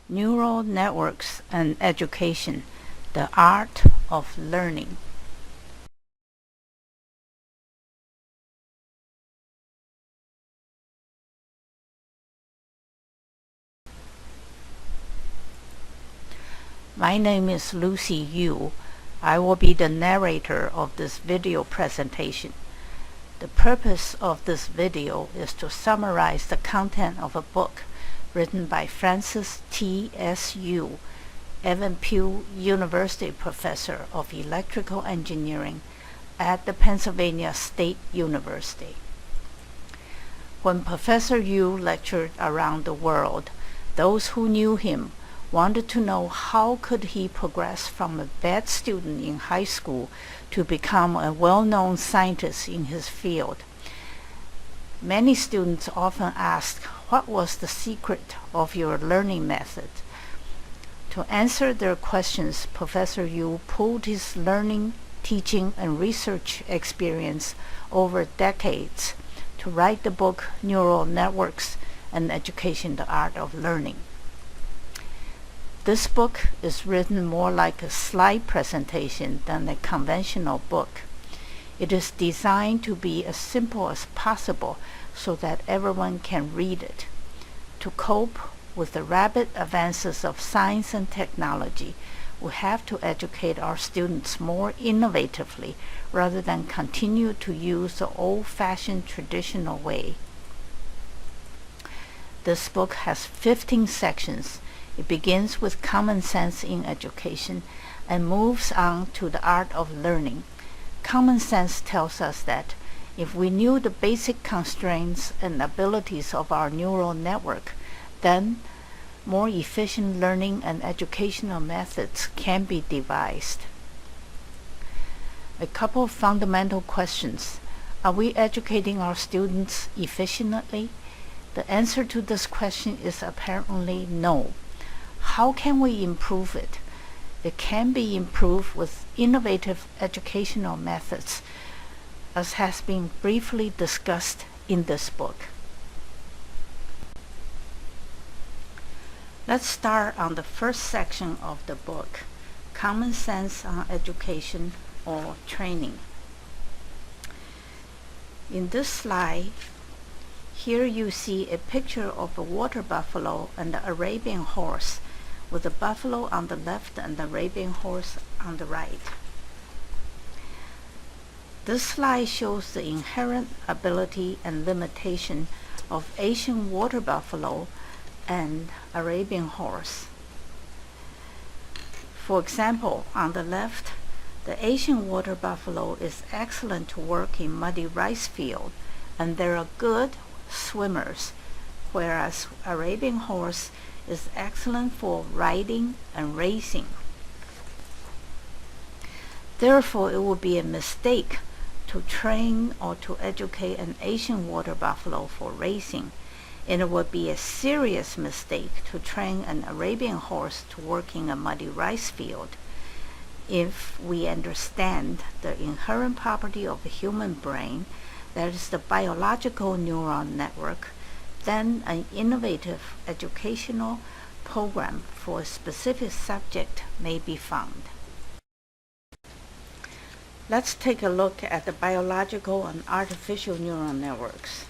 Neural Networks and Education, the Art of Learning. My name is Lucy Yu. I will be the narrator of this video presentation. The purpose of this video is to summarize the content of a book written by Francis T. S. Yu, Evan Pugh University Professor of Electrical Engineering at the Pennsylvania State University. When Professor Yu lectured around the world, those who knew him wanted to know how could he progress from a bad student in high school to become a well-known scientist in his field. Many students often asked, what was the secret of your learning method? To answer their questions, Professor Yu pulled his learning, teaching, and research experience over decades to write the book Neural Networks and Education, the Art of Learning. This book is written more like a slide presentation than a conventional book. It is designed to be as simple as possible so that everyone can read it. To cope with the rapid advances of science and technology, we have to educate our students more innovatively rather than continue to use the old-fashioned traditional way. This book has 15 sections. It begins with common sense in education and moves on to the art of learning. Common sense tells us that if we knew the basic constraints and abilities of our neural network, then more efficient learning and educational methods can be devised. A couple of fundamental questions. Are we educating our students efficiently? The answer to this question is apparently no. How can we improve it? It can be improved with innovative educational methods, as has been briefly discussed in this book. Let's start on the first section of the book, Common Sense on Education or Training. In this slide, here you see a picture of a water buffalo and the Arabian horse, with the buffalo on the left and the Arabian horse on the right. This slide shows the inherent ability and limitation of Asian water buffalo and Arabian horse. For example, on the left, the Asian water buffalo is excellent to work in muddy rice field, and they are good swimmers, whereas Arabian horse is excellent for riding and racing. Therefore, it would be a mistake to train or to educate an Asian water buffalo for racing, and it would be a serious mistake to train an Arabian horse to work in a muddy rice field. If we understand the inherent property of the human brain, that is the biological neural network, then an innovative educational program for a specific subject may be found. Let's take a look at the biological and artificial neural networks.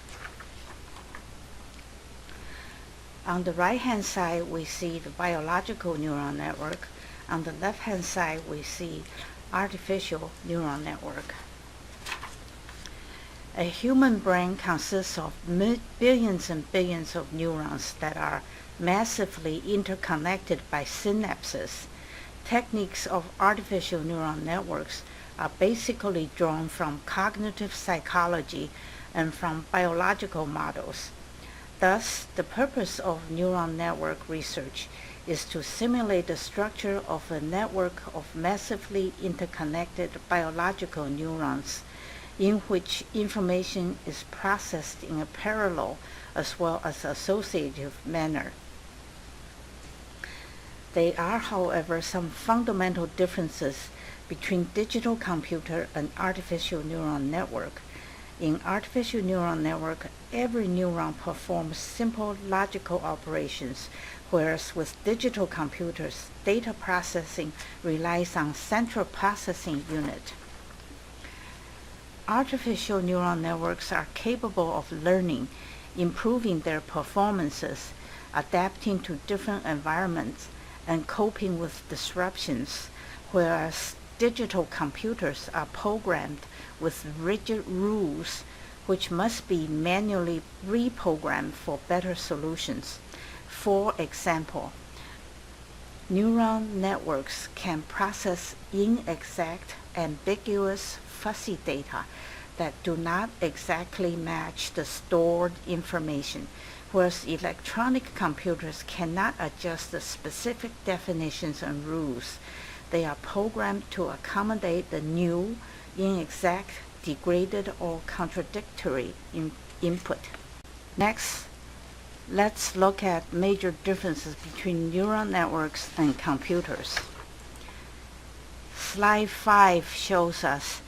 On the right-hand side, we see the biological neural network. On the left-hand side, we see artificial neural network. A human brain consists of billions and billions of neurons that are massively interconnected by synapses. Techniques of artificial neural networks are basically drawn from cognitive psychology and from biological models. Thus, the purpose of neural network research is to simulate the structure of a network of massively interconnected biological neurons in which information is processed in a parallel as well as associative manner. There are, however, some fundamental differences between digital computer and artificial neural network, In artificial neural network, every neuron performs simple logical operations, whereas with digital computers, data processing relies on central processing unit. Artificial neural networks are capable of learning, improving their performances, adapting to different environments, and coping with disruptions, whereas digital computers are programmed with rigid rules which must be manually reprogrammed for better solutions. For example, neural networks can process inexact, ambiguous, fuzzy data that do not exactly match the stored information, whereas electronic computers cannot adjust the specific definitions and rules. They are programmed to accommodate the new, inexact, degraded, or contradictory input. Next, let's look at major differences between neural networks and computers. Slide 5 shows us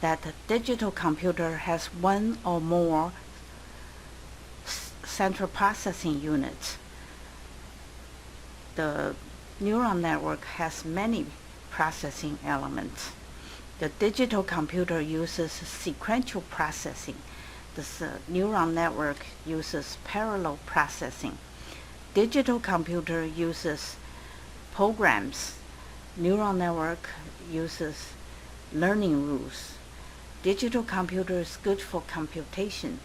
that a digital computer has one or more central processing units. The neural network has many processing elements. The digital computer uses sequential processing. The neural network uses parallel processing. Digital computer uses programs. Neural network uses learning rules. Digital computer is good for computation,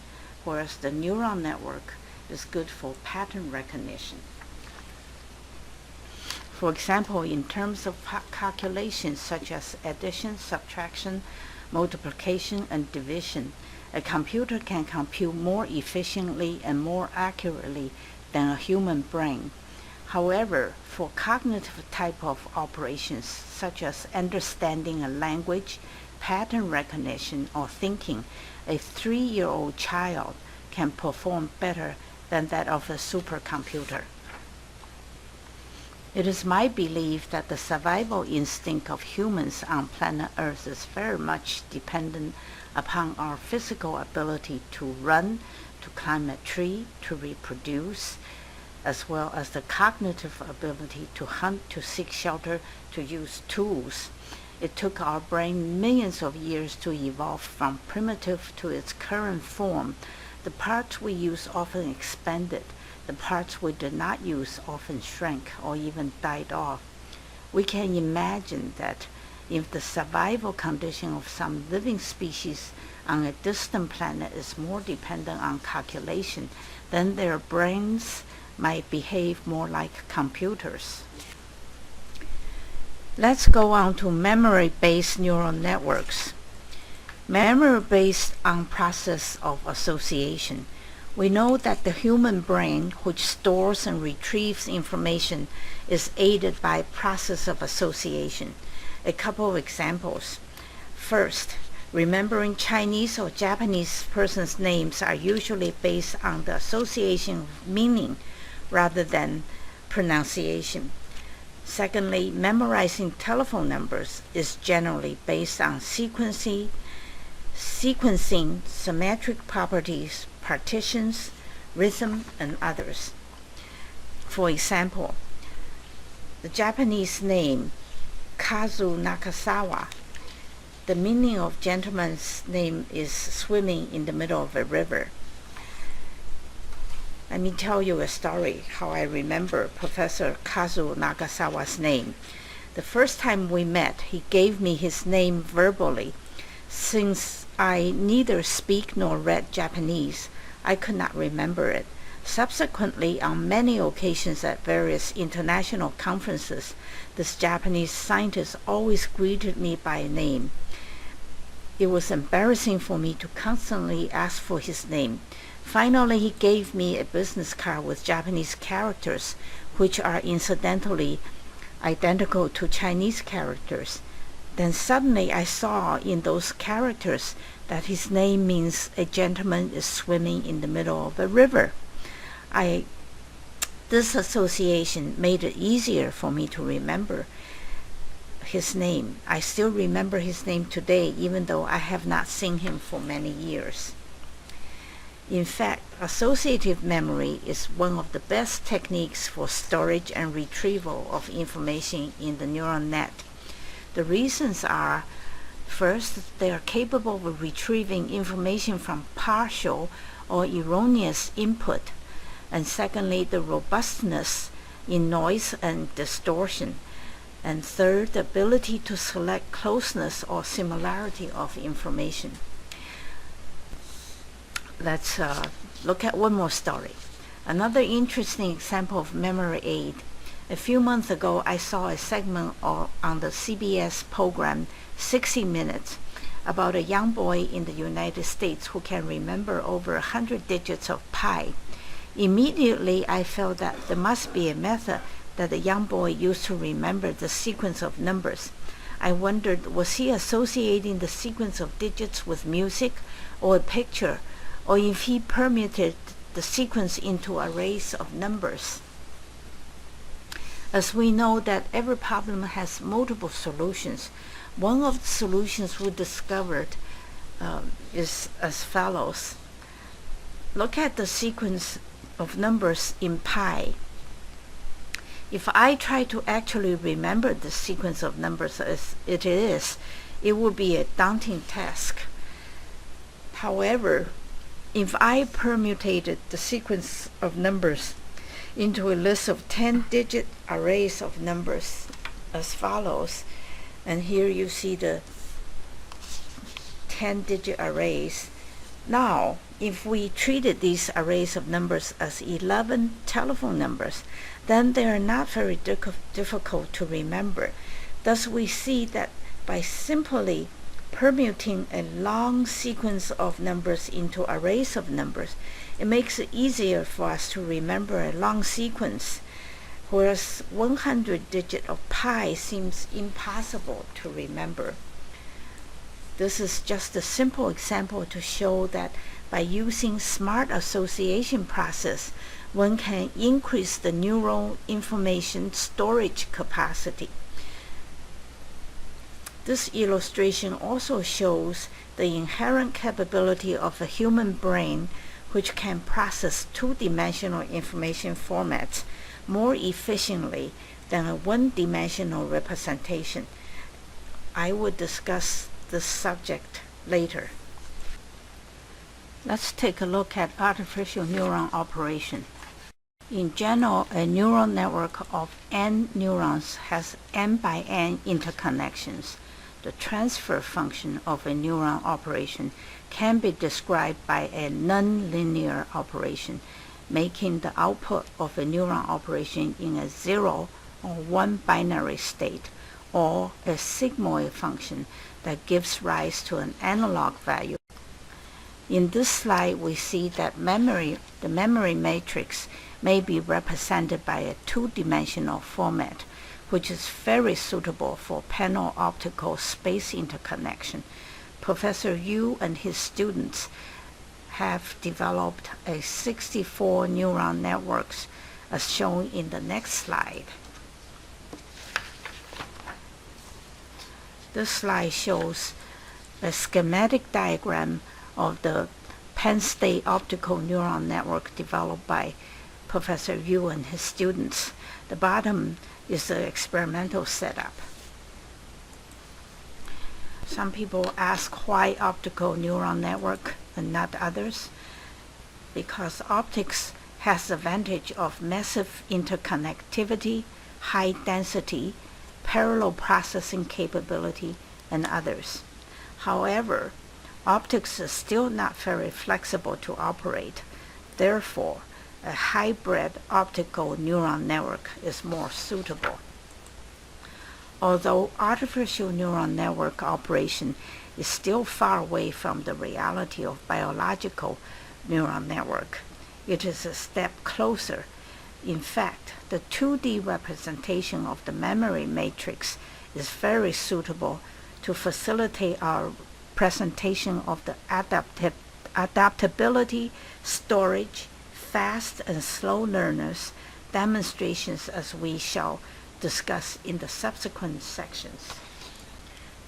whereas the neural network is good for pattern recognition. For example, in terms of calculations such as addition, subtraction, multiplication, and division, a computer can compute more efficiently and more accurately than a human brain. However, for cognitive type of operations such as understanding a language, pattern recognition, or thinking, a 3-year-old child can perform better than that of a supercomputer. It is my belief that the survival instinct of humans on planet Earth is very much dependent upon our physical ability to run, to climb a tree, to reproduce, as well as the cognitive ability to hunt, to seek shelter, to use tools. It took our brain millions of years to evolve from primitive to its current form. The parts we use often expanded. The parts we did not use often shrank or even died off. We can imagine that if the survival condition of some living species on a distant planet is more dependent on calculation, then their brains might behave more like computers. Let's go on to memory-based neural networks. Memory-based on process of association. We know that the human brain, which stores and retrieves information, is aided by process of association. A couple of examples. First, remembering Chinese or Japanese persons' names are usually based on the association of meaning rather than pronunciation. Secondly, memorizing telephone numbers is generally based on sequencing, symmetric properties, partitions, rhythm, and others. For example, the Japanese name Kazu Nakasawa, the meaning of gentleman's name is swimming in the middle of a river. Let me tell you a story how I remember Professor Kazu Nakasawa's name. The first time we met, he gave me his name verbally. Since I neither speak nor read Japanese, I could not remember it. Subsequently, on many occasions at various international conferences, this Japanese scientist always greeted me by name. It was embarrassing for me to constantly ask for his name. Finally, he gave me a business card with Japanese characters, which are incidentally identical to Chinese characters. Then suddenly I saw in those characters that his name means a gentleman is swimming in the middle of a river. This association made it easier for me to remember. his name. I still remember his name today, even though I have not seen him for many years. In fact, associative memory is one of the best techniques for storage and retrieval of information in the neural net. The reasons are, first, they are capable of retrieving information from partial or erroneous input, and secondly, the robustness in noise and distortion, and third, the ability to select closeness or similarity of information. Let's look at one more story. Another interesting example of memory aid. A few months ago, I saw a segment on the CBS program 60 Minutes about a young boy in the United States who can remember over 100 digits of pi. Immediately, I felt that there must be a method that the young boy used to remember the sequence of numbers. I wondered, was he associating the sequence of digits with music or a picture, or if he permuted the sequence into arrays of numbers? As we know that every problem has multiple solutions, one of the solutions we discovered is as follows. Look at the sequence of numbers in pi. If I try to actually remember the sequence of numbers as it is, it would be a daunting task. However, if I permutated the sequence of numbers into a list of 10-digit arrays of numbers as follows, and here you see the 10-digit arrays. Now, if we treated these arrays of numbers as 11 telephone numbers, then they are not very difficult to remember. Thus, we see that by simply permuting a long sequence of numbers into arrays of numbers, it makes it easier for us to remember a long sequence, whereas 100 digit of pi seems impossible to remember. This is just a simple example to show that by using smart association process, one can increase the neural information storage capacity. This illustration also shows the inherent capability of the human brain, which can process two-dimensional information formats more efficiently than a one-dimensional representation. I will discuss this subject later. Let's take a look at artificial neuron operation. In general, a neural network of n neurons has n by n interconnections. The transfer function of a neuron operation can be described by a nonlinear operation, making the output of a neuron operation in a 0 or 1 binary state, or a sigmoid function that gives rise to an analog value. In this slide, we see that the memory matrix may be represented by a two-dimensional format, which is very suitable for panoptical space interconnection. Professor Yu and his students have developed a 64 neuron networks, as shown in the next slide. This slide shows a schematic diagram of the Penn State optical neuron network developed by Professor Yu and his students. The bottom is the experimental setup. Some people ask why optical neural network and not others. Because optics has the advantage of massive interconnectivity, high density, parallel processing capability, and others. However, optics is still not very flexible to operate. Therefore, a hybrid optical neuron network is more suitable. Although artificial neural network operation is still far away from the reality of biological neural network, it is a step closer. In fact, the 2D representation of the memory matrix is very suitable to facilitate our presentation of the adaptability, storage, fast and slow learners demonstrations, as we shall discussed in the subsequent sections.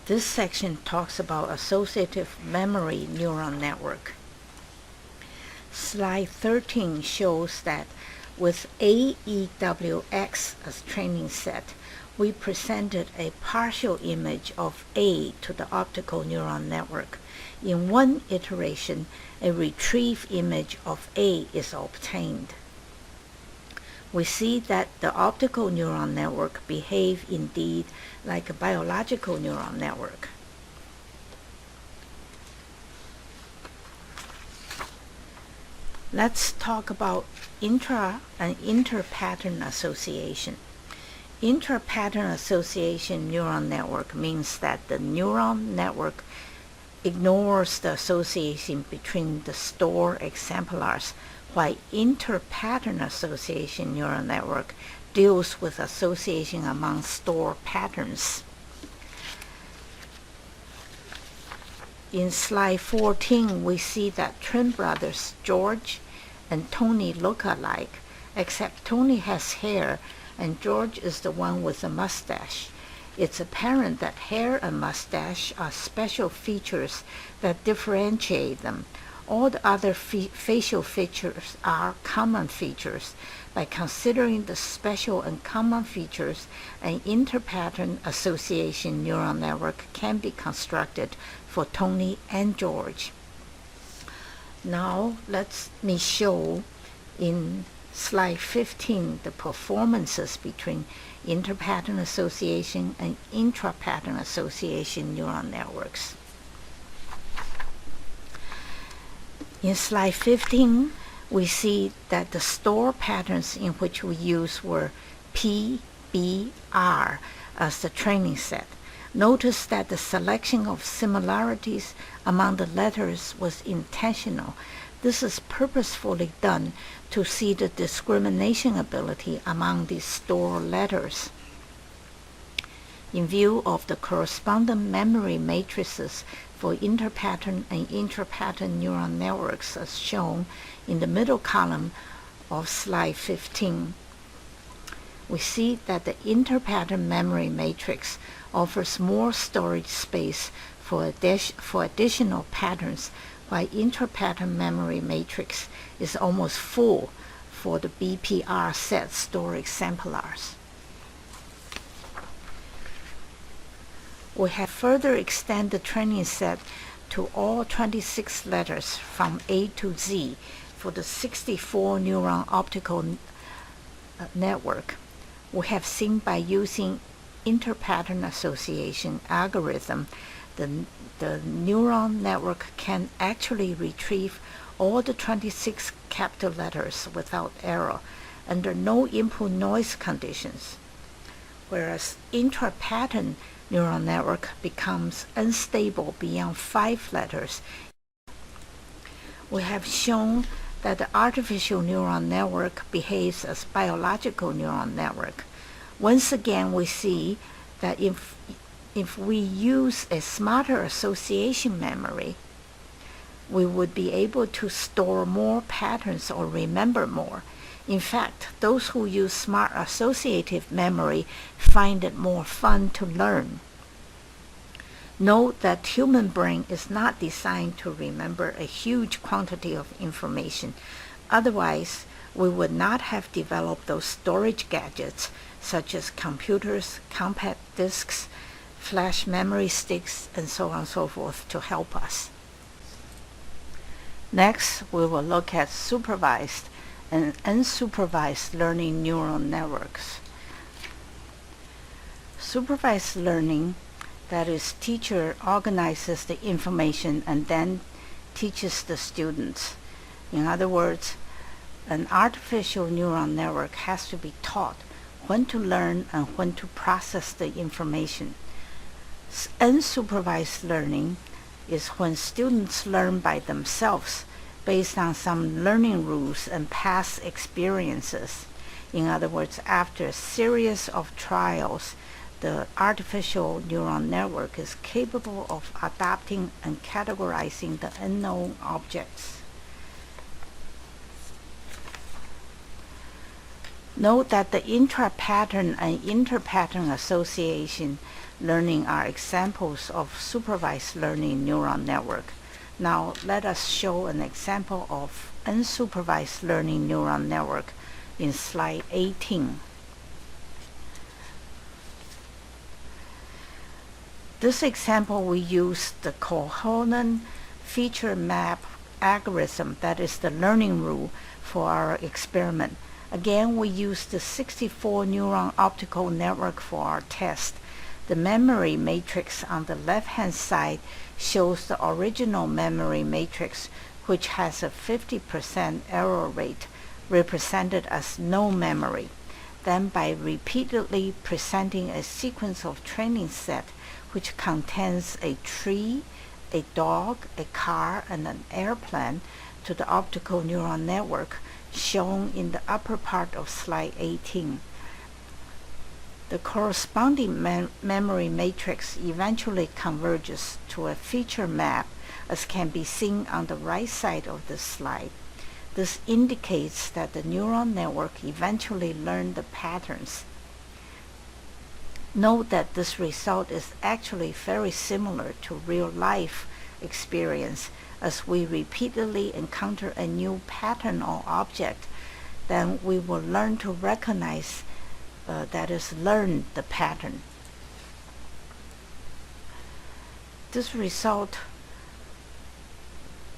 This section talks about associative memory neuron network. Slide 13 shows that with AEWX as training set, we presented a partial image of A to the optical neuron network. In one iteration, a retrieved image of A is obtained. We see that the optical neuron network behaves indeed like a biological neuron network. Let's talk about intra and inter-pattern association. Intra-pattern association neuron network means that the neuron network ignores the association between the stored exemplars, while inter-pattern association neural network deals with association among stored patterns. In slide 14, we see that twin brothers George and Tony look alike, except Tony has hair and George is the one with a mustache. It's apparent that hair and mustache are special features that differentiate them. All the other facial features are common features. By considering the special and common features, an inter-pattern association neural network can be constructed for Tony and George. Now let me show in slide 15 the performances between inter-pattern association and intra-pattern association neural networks. In slide 15, we see that the stored patterns in which we use were P, B, R as the training set. Notice that the selection of similarities among the letters was intentional. This is purposefully done to see the discrimination ability among these stored letters. In view of the correspondent memory matrices for inter-pattern and intra-pattern neural networks as shown in the middle column of slide 15, we see that the inter-pattern memory matrix offers more storage space for additional patterns, while intra-pattern memory matrix is almost full for the BPR set stored exemplars. We have further extended the training set to all 26 letters from A to Z for the 64 neuron optical network. We have seen by using inter-pattern association algorithm, the neuron network can actually retrieve all the 26 capital letters without error under no input noise conditions, whereas intra-pattern neural network becomes unstable beyond 5 letters. We have shown that the artificial neural network behaves as biological neural network. Once again, we see that if we use a smarter association memory, we would be able to store more patterns or remember more. In fact, those who use smart associative memory find it more fun to learn. Note that human brain is not designed to remember a huge quantity of information. Otherwise, we would not have developed those storage gadgets such as computers, compact discs, flash memory sticks, and so on and so forth to help us. Next, we will look at supervised and unsupervised learning neural networks. Supervised learning, that is, teacher organizes the information and then teaches the students. In other words, an artificial neural network has to be taught when to learn and when to process the information. Unsupervised learning is when students learn by themselves based on some learning rules and past experiences. In other words, after a series of trials, the artificial neural network is capable of adapting and categorizing the unknown objects. Note that the intra-pattern and inter-pattern association learning are examples of supervised learning neural network. Now let us show an example of unsupervised learning neural network in slide 18. This example, we use the cohort feature map algorithm, that is the learning rule, for our experiment. Again, we use the 64 neuron optical network for our test. The memory matrix on the left-hand side shows the original memory matrix, which has a 50% error rate, represented as no memory. Then by repeatedly presenting a sequence of training set, which contains a tree, a dog, a car, and an airplane, to the optical neural network shown in the upper part of slide 18. The corresponding memory matrix eventually converges to a feature map, as can be seen on the right side of the slide. This indicates that the neural network eventually learned the patterns. Note that this result is actually very similar to real-life experience. As we repeatedly encounter a new pattern or object, then we will learn to recognize, that is, learn the pattern. This result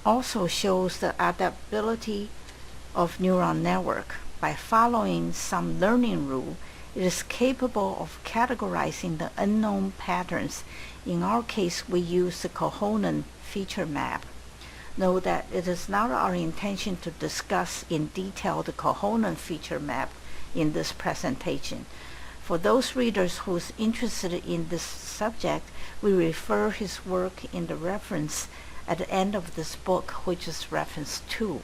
also shows the adaptability of neural network. By following some learning rule, it is capable of categorizing the unknown patterns. In our case, we use the cohort feature map. Note that it is not our intention to discuss in detail the cohort feature map in this presentation. For those readers who is interested in this subject, we refer his work in the reference at the end of this book, which is reference 2.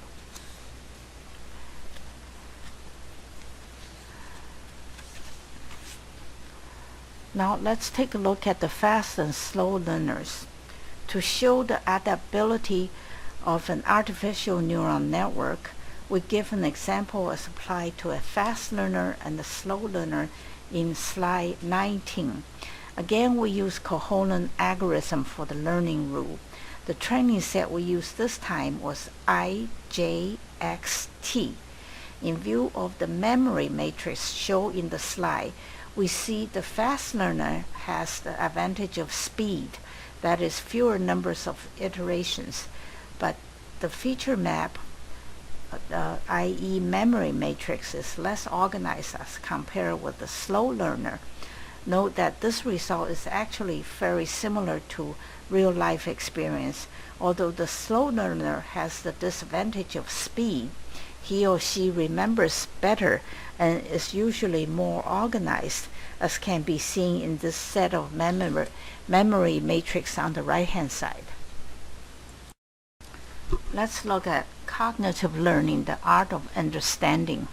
Now let's take a look at the fast and slow learners. To show the adaptability of an artificial neural network, we give an example as applied to a fast learner and a slow learner in slide 19. Again, we use cohort algorithm for the learning rule. The training set we used this time was IJXT. In view of the memory matrix shown in the slide, we see the fast learner has the advantage of speed, that is, fewer numbers of iterations, but the feature map, i.e. memory matrix, is less organized as compared with the slow learner. Note that this result is actually very similar to real-life experience. Although the slow learner has the disadvantage of speed, he or she remembers better and is usually more organized, as can be seen in this set of memory matrix on the right-hand side. Let's look at cognitive learning, the art of understanding.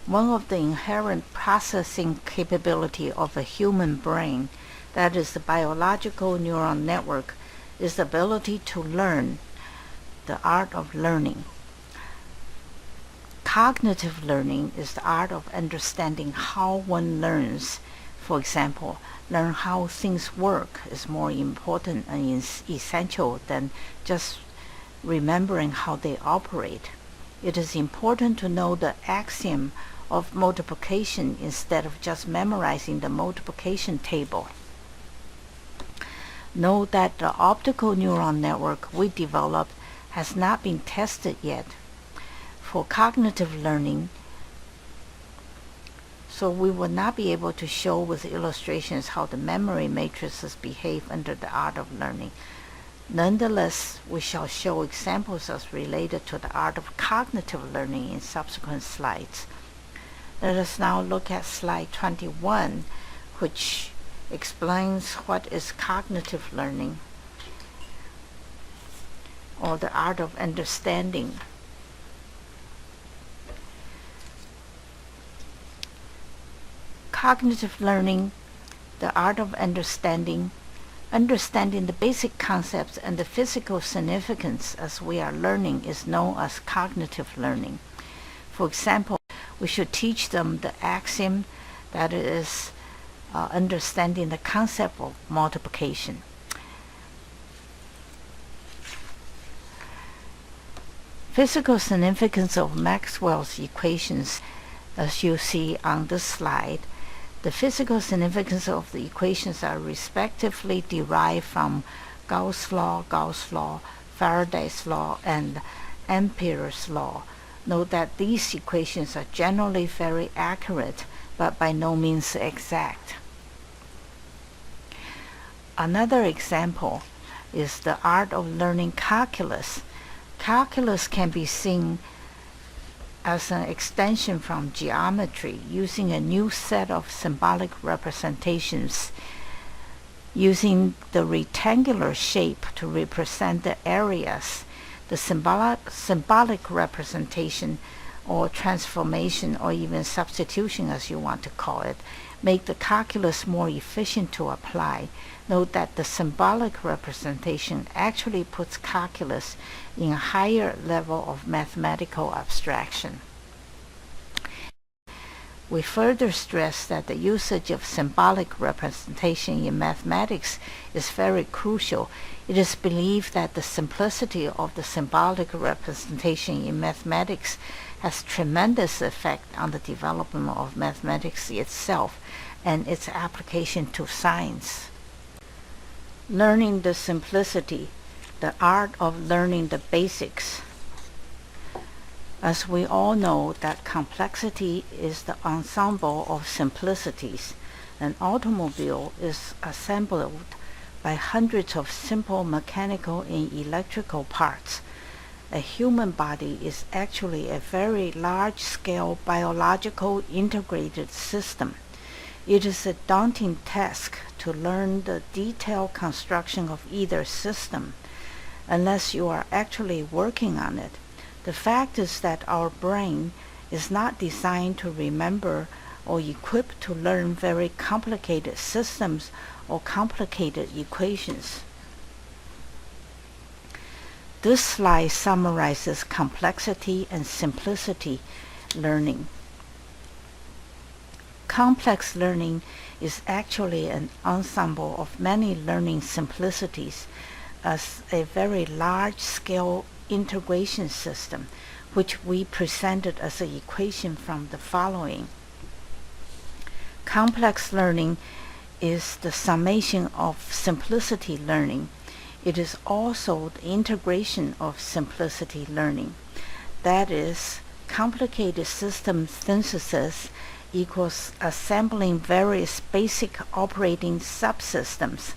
One of the inherent processing capability of a human brain, that is the biological neural network, is the ability to learn, the art of learning. Cognitive learning is the art of understanding how one learns. For example, learn how things work is more important and essential than just remembering how they operate. It is important to know the axiom of multiplication instead of just memorizing the multiplication table. Note that the optical neural network we developed has not been tested yet for cognitive learning, so we will not be able to show with illustrations how the memory matrices behave under the art of learning. Nonetheless, we shall show examples as related to the art of cognitive learning in subsequent slides. Let us now look at slide 21, which explains what is cognitive learning, or the art of understanding. Cognitive learning, the art of understanding the basic concepts and the physical significance as we are learning, is known as cognitive learning. For example, We should teach them the axiom, that is, understanding the concept of multiplication. Physical significance of Maxwell's equations, as you see on this slide. The physical significance of the equations are respectively derived from Gauss' law, Faraday's law, and Ampere's law. Note that these equations are generally very accurate, but by no means exact. Another example is the art of learning calculus. Calculus can be seen as an extension from geometry, using a new set of symbolic representations, using the rectangular shape to represent the areas. The symbolic representation or transformation, or even substitution as you want to call it, make the calculus more efficient to apply. Note that the symbolic representation actually puts calculus in a higher level of mathematical abstraction. We further stress that the usage of symbolic representation in mathematics is very crucial. It is believed that the simplicity of the symbolic representation in mathematics has tremendous effect on the development of mathematics itself and its application to science. Learning the simplicity, the art of learning the basics. As we all know that complexity is the ensemble of simplicities. An automobile is assembled by hundreds of simple mechanical and electrical parts. A human body is actually a very large-scale biological integrated system. It is a daunting task to learn the detailed construction of either system, unless you are actually working on it. The fact is that our brain is not designed to remember or equipped to learn very complicated systems or complicated equations. This slide summarizes complexity and simplicity learning. Complex learning is actually an ensemble of many learning simplicities as a very large-scale integration system, which we presented as an equation from the following. Complex learning is the summation of simplicity learning. It is also the integration of simplicity learning. That is, complicated system synthesis equals assembling various basic operating subsystems.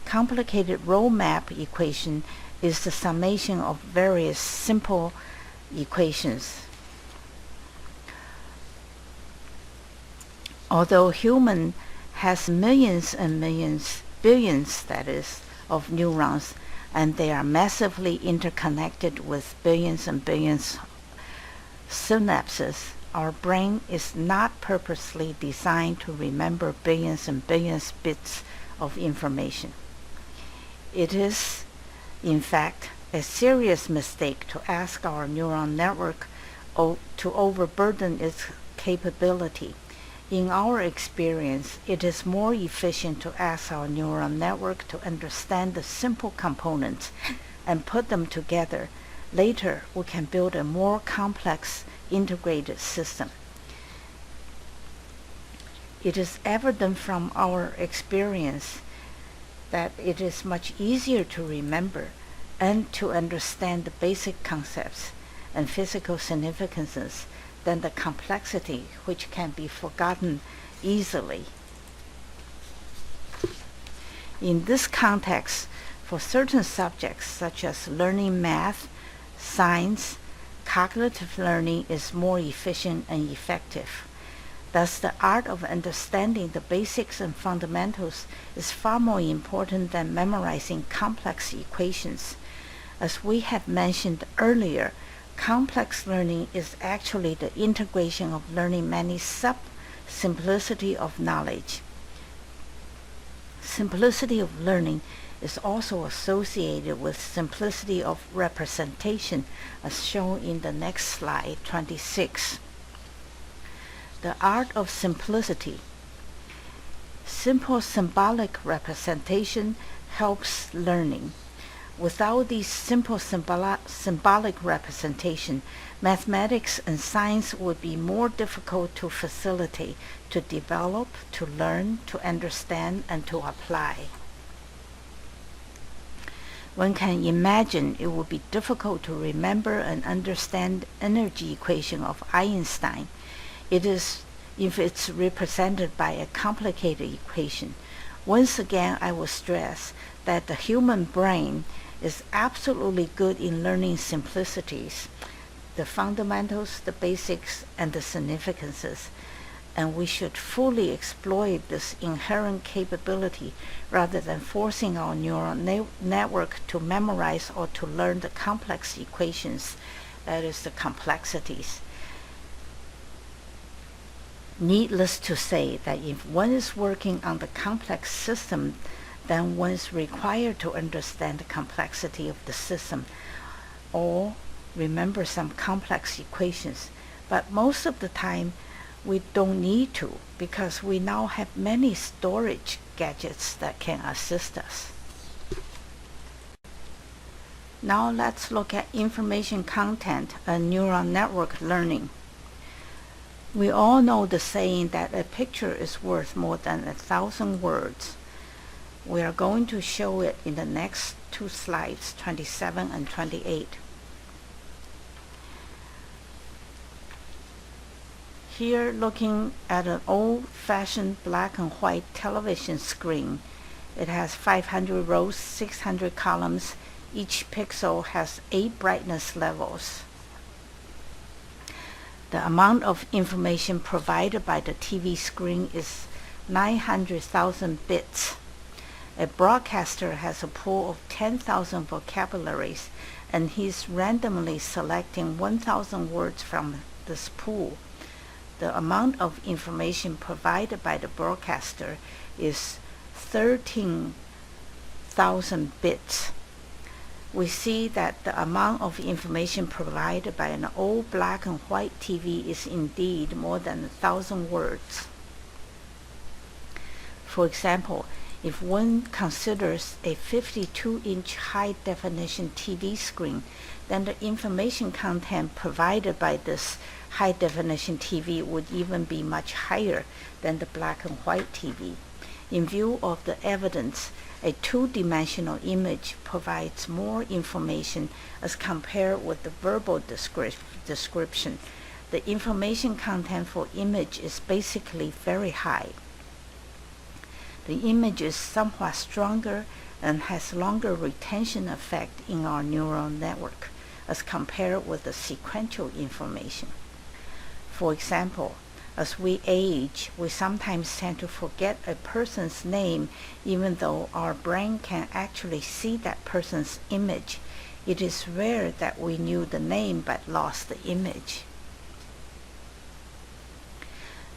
Complicated roadmap equation is the summation of various simple equations. Although human has millions and millions, billions that is, of neurons, and they are massively interconnected with billions and billions synapses, our brain is not purposely designed to remember billions and billions bits of information. It is, in fact, a serious mistake to ask our neural network to overburden its capability. In our experience, it is more efficient to ask our neural network to understand the simple components and put them together. Later, we can build a more complex integrated system. It is evident from our experience that it is much easier to remember and to understand the basic concepts and physical significances than the complexity which can be forgotten easily. In this context, for certain subjects such as learning math, science, cognitive learning is more efficient and effective. Thus, the art of understanding the basics and fundamentals is far more important than memorizing complex equations. As we have mentioned earlier, complex learning is actually the integration of learning many simplicity of knowledge. Simplicity of learning is also associated with simplicity of representation, as shown in the next slide, 26. The art of simplicity. Simple symbolic representation helps learning. Without these simple symbolic representation, mathematics and science would be more difficult to facilitate, to develop, to learn, to understand, and to apply. One can imagine it would be difficult to remember and understand energy equation of Einstein. It is if it's represented by a complicated equation. Once again, I will stress that the human brain is absolutely good in learning simplicities, the fundamentals, the basics, and the significances, and we should fully exploit this inherent capability rather than forcing our neural network to memorize or to learn the complex equations, that is, the complexities. Needless to say that if one is working on the complex system, then one is required to understand the complexity of the system or remember some complex equations. But most of the time, we don't need to because we now have many storage gadgets that can assist us. Now let's look at information content and neural network learning. We all know the saying that a picture is worth more than 1,000 words. We are going to show it in the next two slides, 27 and 28. Here, looking at an old-fashioned black and white television screen. It has 500 rows, 600 columns. Each pixel has 8 brightness levels. The amount of information provided by the TV screen is 900,000 bits. A broadcaster has a pool of 10,000 vocabularies, and he's randomly selecting 1,000 words from this pool. The amount of information provided by the broadcaster is 13,000 bits. We see that the amount of information provided by an old black and white TV is indeed more than 1,000 words. For example, if one considers a 52-inch high-definition TV screen, then the information content provided by this high-definition TV would even be much higher than the black and white TV. In view of the evidence, a two-dimensional image provides more information as compared with the verbal description. The information content for image is basically very high. The image is somewhat stronger and has longer retention effect in our neural network as compared with the sequential information. For example, as we age, we sometimes tend to forget a person's name even though our brain can actually see that person's image. It is rare that we knew the name but lost the image.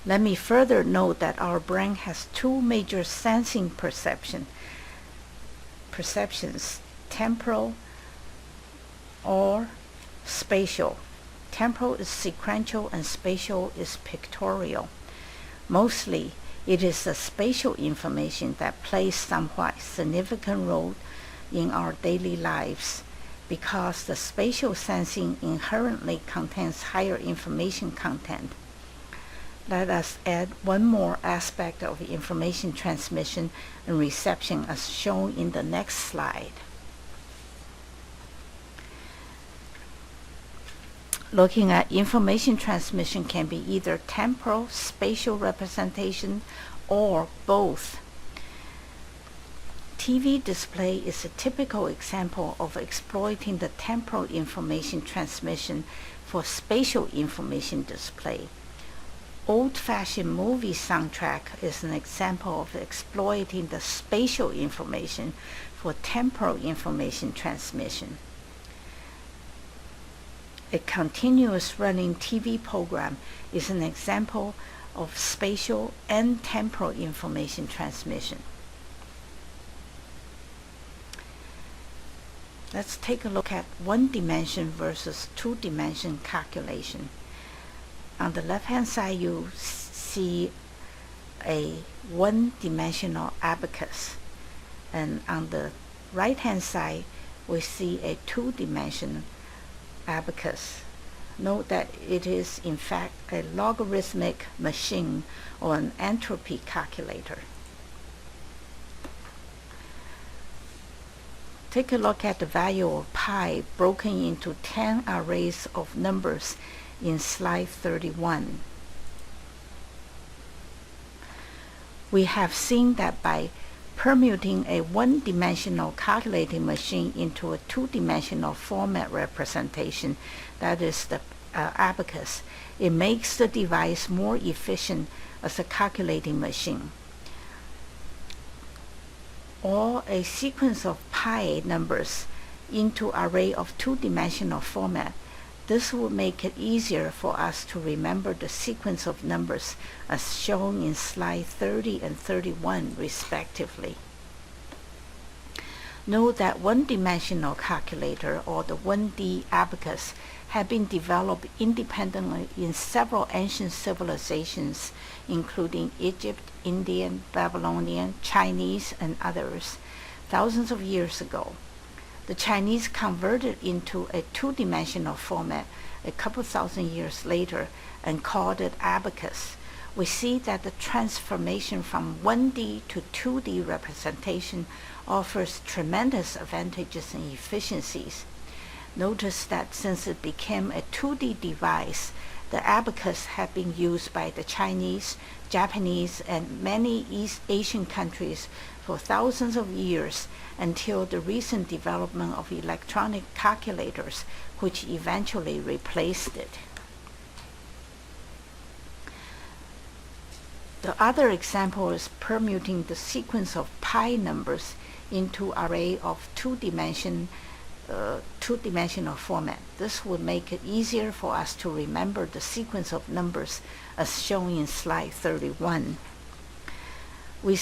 Let me further note that our brain has two major sensing perceptions, temporal or spatial. Temporal is sequential and spatial is pictorial. Mostly, it is the spatial information that plays somewhat significant role in our daily lives because the spatial sensing inherently contains higher information content. Let us add one more aspect of information transmission and reception as shown in the next slide. Looking at information transmission can be either temporal, spatial representation, or both. TV display is a typical example of exploiting the temporal information transmission for spatial information display. Old-fashioned movie soundtrack is an example of exploiting the spatial information for temporal information transmission. A continuous running TV program is an example of spatial and temporal information transmission. Let's take a look at one-dimension versus two-dimension calculation. On the left-hand side, you see a one-dimensional abacus. And on the right-hand side, we see a two-dimensional abacus. Note that it is in fact a logarithmic machine or an entropy calculator. Take a look at the value of pi broken into 10 arrays of numbers in slide 31. We have seen that by permuting a one-dimensional calculating machine into a two-dimensional format representation, that is the abacus, it makes the device more efficient as a calculating machine. Or a sequence of pi numbers into array of two-dimensional format. This will make it easier for us to remember the sequence of numbers as shown in slide 30 and 31 respectively. Note that one-dimensional calculator, or the 1D abacus, have been developed independently in several ancient civilizations, including Egypt, Indian, Babylonian, Chinese, and others, thousands of years ago. The Chinese converted into a two-dimensional format a couple thousand years later and called it abacus. We see that the transformation from 1D to 2D representation offers tremendous advantages and efficiencies. Notice that since it became a 2D device, the abacus have been used by the Chinese, Japanese, and many East Asian countries for thousands of years until the recent development of electronic calculators, which eventually replaced it. The other example is permuting the sequence of pi numbers into array of two-dimensional format. This would make it easier for us to remember the sequence of numbers as shown in slide 31. We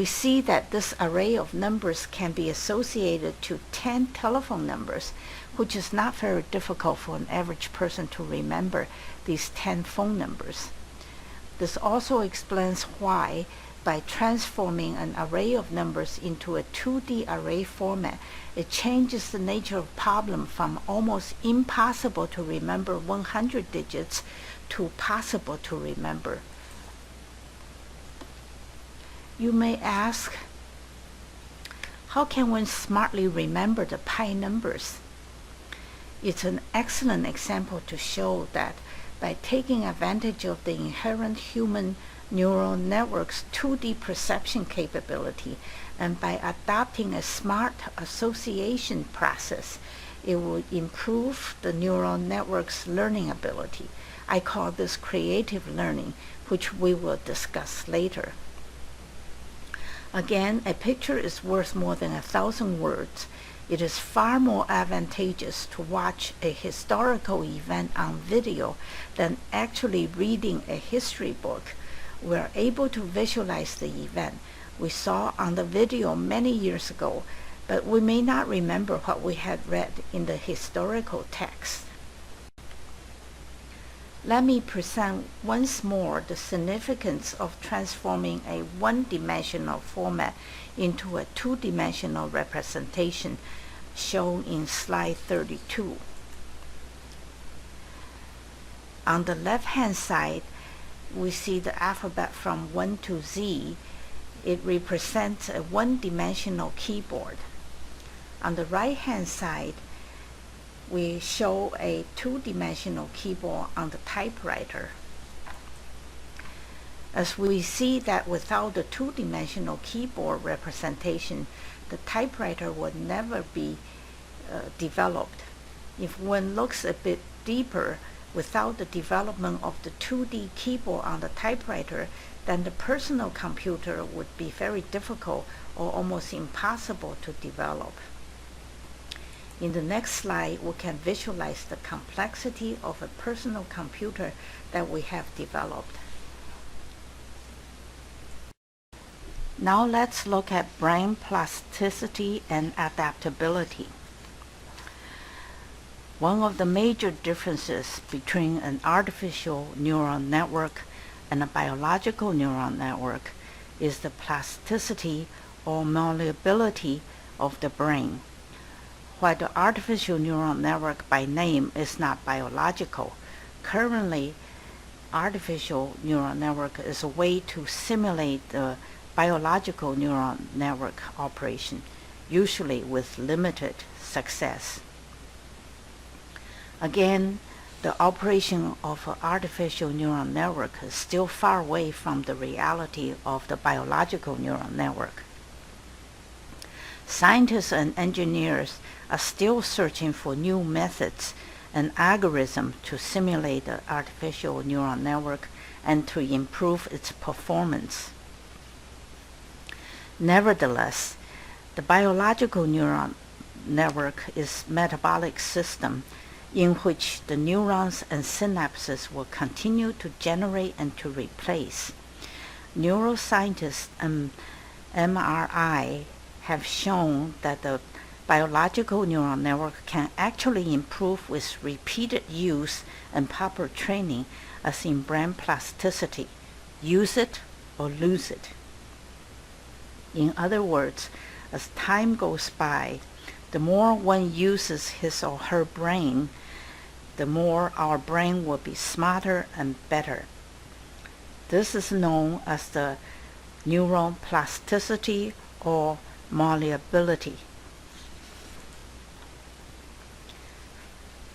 see that this array of numbers can be associated to 10 telephone numbers, which is not very difficult for an average person to remember these 10 phone numbers. This also explains why, by transforming an array of numbers into a 2D array format, it changes the nature of problem from almost impossible to remember 100 digits to possible to remember. You may ask, how can one smartly remember the pi numbers? It's an excellent example to show that by taking advantage of the inherent human neural network's 2D perception capability and by adopting a smart association process, it will improve the neural network's learning ability. I call this creative learning, which we will discuss later. Again, a picture is worth more than 1,000 words. It is far more advantageous to watch a historical event on video than actually reading a history book. We are able to visualize the event we saw on the video many years ago, but we may not remember what we had read in the historical text. Let me present once more the significance of transforming a one-dimensional format into a two-dimensional representation shown in slide 32. On the left-hand side, we see the alphabet from 1 to Z. It represents a one-dimensional keyboard. On the right-hand side, we show a two-dimensional keyboard on the typewriter. As we see that without the two-dimensional keyboard representation, the typewriter would never be developed. If one looks a bit deeper, without the development of the 2D keyboard on the typewriter, then the personal computer would be very difficult or almost impossible to develop. In the next slide, we can visualize the complexity of a personal computer that we have developed. Now let's look at brain plasticity and adaptability. One of the major differences between an artificial neural network and a biological neural network is the plasticity or malleability of the brain. While the artificial neural network by name is not biological, currently artificial neural network is a way to simulate the biological neural network operation, usually with limited success. Again, the operation of an artificial neural network is still far away from the reality of the biological neural network. Scientists and engineers are still searching for new methods and algorithms to simulate the artificial neural network and to improve its performance. Nevertheless, the biological neural network is a metabolic system in which the neurons and synapses will continue to generate and to replace. Neuroscientists and MRI have shown that the biological neural network can actually improve with repeated use and proper training, as in brain plasticity. Use it or lose it. In other words, as time goes by, the more one uses his or her brain, the more our brain will be smarter and better. This is known as the neural plasticity or malleability.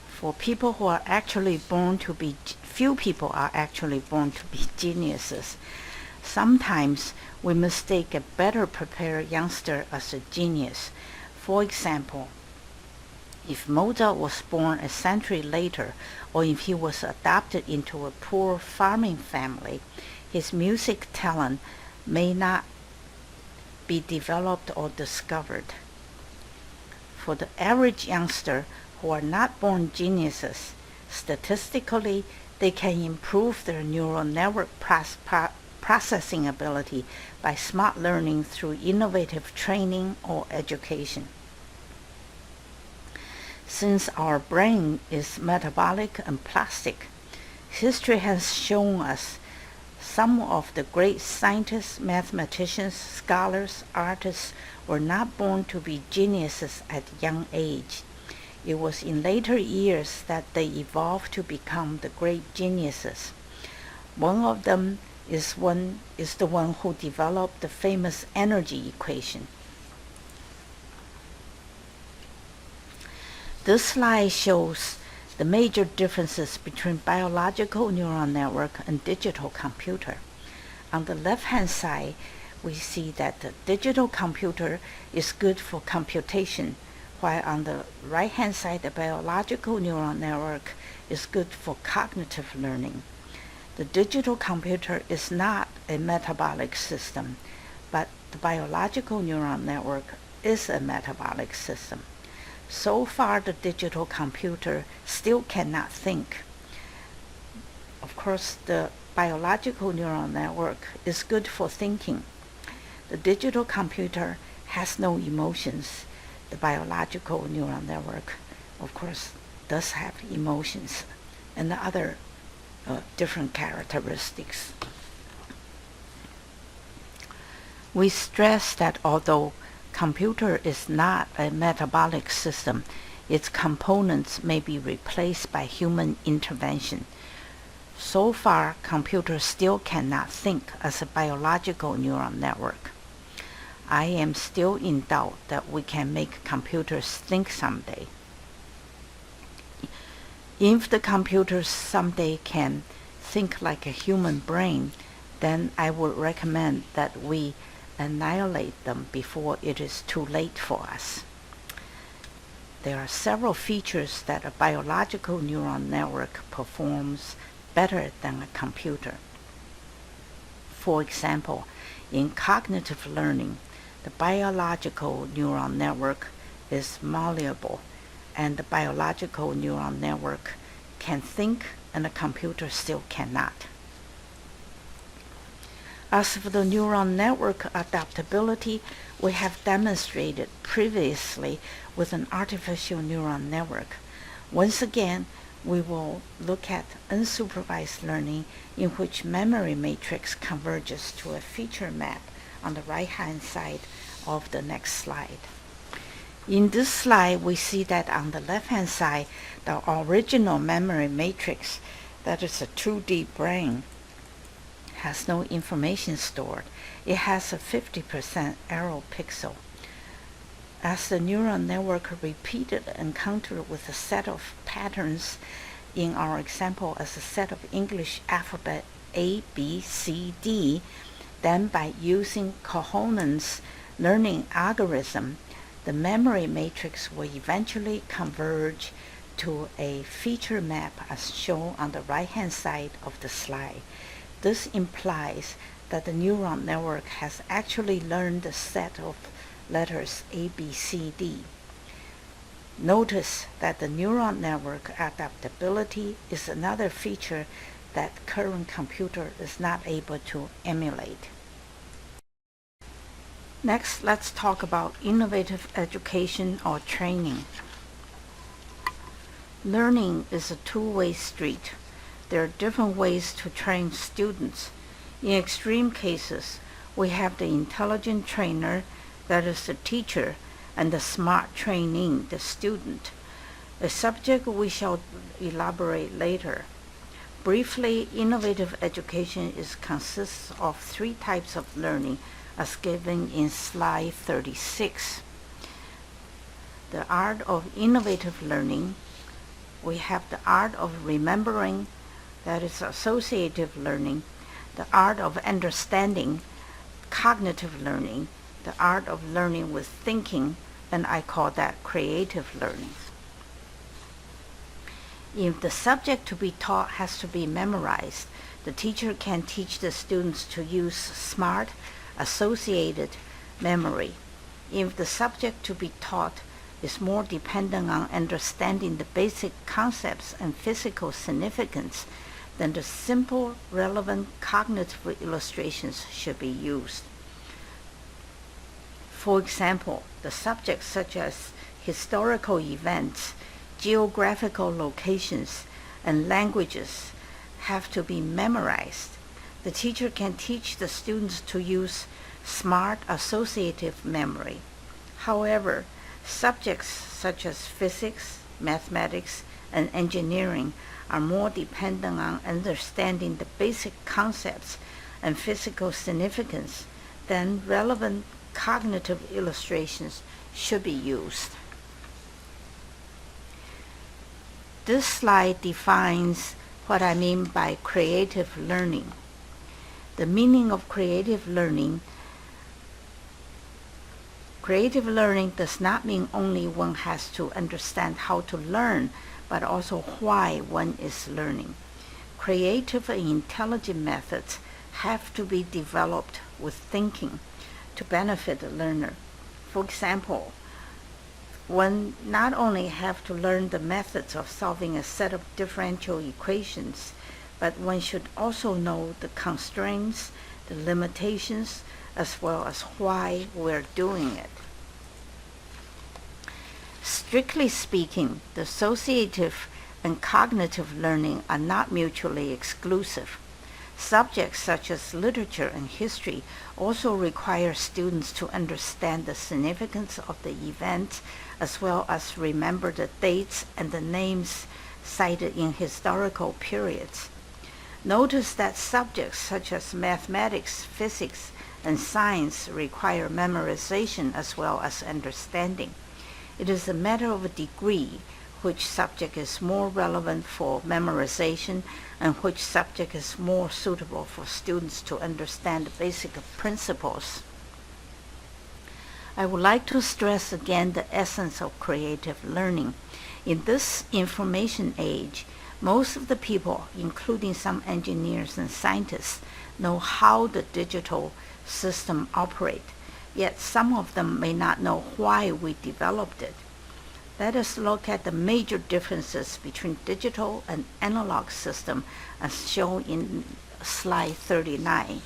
For people who are actually born to be, few people are actually born to be geniuses. Sometimes we mistake a better prepared youngster as a genius. For example, if Mozart was born a century later, or if he was adopted into a poor farming family, his music talent may not be developed or discovered. For the average youngster who are not born geniuses, statistically, they can improve their neural network processing ability by smart learning through innovative training or education. Since our brain is metabolic and plastic, history has shown us some of the great scientists, mathematicians, scholars, artists were not born to be geniuses at a young age. It was in later years that they evolved to become the great geniuses. One of them is the one who developed the famous energy equation. This slide shows the major differences between biological neural network and digital computer. On the left-hand side, we see that the digital computer is good for computation, while on the right-hand side, the biological neural network is good for cognitive learning. The digital computer is not a metabolic system, but the biological neural network is a metabolic system. So far, the digital computer still cannot think. Of course, the biological neural network is good for thinking. The digital computer has no emotions. The biological neural network, of course, does have emotions and other different characteristics. We stress that although computer is not a metabolic system, its components may be replaced by human intervention. So far, computers still cannot think as a biological neural network. I am still in doubt that we can make computers think someday. If the computers someday can think like a human brain, then I would recommend that we annihilate them before it is too late for us. There are several features that a biological neural network performs better than a computer. For example, in cognitive learning, the biological neural network is malleable, and the biological neural network can think and a computer still cannot. As for the neural network adaptability, we have demonstrated previously with an artificial neural network. Once again, we will look at unsupervised learning in which memory matrix converges to a feature map on the right-hand side of the next slide. In this slide, we see that on the left-hand side, the original memory matrix, that is a 2D brain, has no information stored. It has a 50% error pixel. As the neural network repeated encounter with a set of patterns, in our example as a set of English alphabet A, B, C, D, then by using Cohen's learning algorithm, the memory matrix will eventually converge to a feature map as shown on the right-hand side of the slide. This implies that the neural network has actually learned the set of letters A, B, C, D. Notice that the neural network adaptability is another feature that current computer is not able to emulate. Next, let's talk about innovative education or training. Learning is a two-way street. There are different ways to train students. In extreme cases, we have the intelligent trainer, that is the teacher, and the smart trainee, the student, a subject we shall elaborate later. Briefly, innovative education consists of three types of learning as given in slide 36. The art of innovative learning, we have the art of remembering, that is associative learning, the art of understanding, cognitive learning, the art of learning with thinking, and I call that creative learning. If the subject to be taught has to be memorized, the teacher can teach the students to use smart, associated memory. If the subject to be taught is more dependent on understanding the basic concepts and physical significance, then the simple, relevant cognitive illustrations should be used. For example, the subjects such as historical events, geographical locations, and languages have to be memorized. The teacher can teach the students to use smart associative memory. However, subjects such as physics, mathematics, and engineering are more dependent on understanding the basic concepts and physical significance, then relevant cognitive illustrations should be used. This slide defines what I mean by creative learning. The meaning of creative learning does not mean only one has to understand how to learn, but also why one is learning. Creative and intelligent methods have to be developed with thinking to benefit the learner. For example, one not only have to learn the methods of solving a set of differential equations, but one should also know the constraints, the limitations, as well as why we're doing it. Strictly speaking, the associative and cognitive learning are not mutually exclusive. Subjects such as literature and history also require students to understand the significance of the event as well as remember the dates and the names cited in historical periods. Notice that subjects such as mathematics, physics, and science require memorization as well as understanding. It is a matter of a degree which subject is more relevant for memorization and which subject is more suitable for students to understand the basic principles. I would like to stress again the essence of creative learning. In this information age, most of the people, including some engineers and scientists, know how the digital system operates, yet some of them may not know why we developed it. Let us look at the major differences between digital and analog system as shown in slide 39.